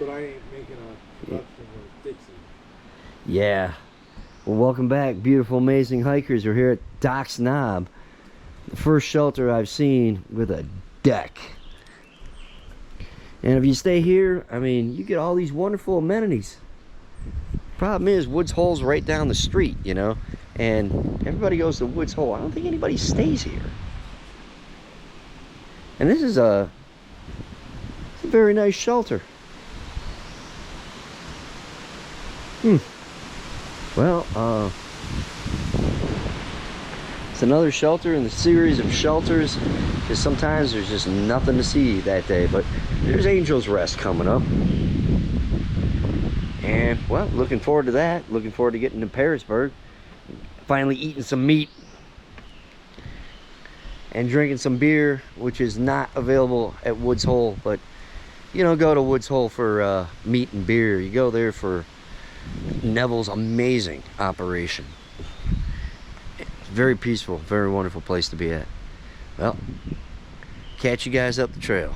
but I ain't making a production with Dixie. Yeah. Well, welcome back, beautiful, amazing hikers. We're here at Doc's Knob, the first shelter I've seen with a deck. And if you stay here, I mean, you get all these wonderful amenities. Problem is, Woods Hole's right down the street, you know, and everybody goes to Woods Hole. I don't think anybody stays here. And this is a very nice shelter. Well, it's another shelter in the series of shelters, because sometimes there's just nothing to see that day. But there's Angel's Rest coming up. And, well, looking forward to that. Looking forward to getting to Pearisburg. Finally eating some meat. And drinking some beer, which is not available at Woods Hole. But you don't go to Woods Hole for meat and beer. You go there for Neville's amazing operation. It's very peaceful, very wonderful place to be at. Well, catch you guys up the trail.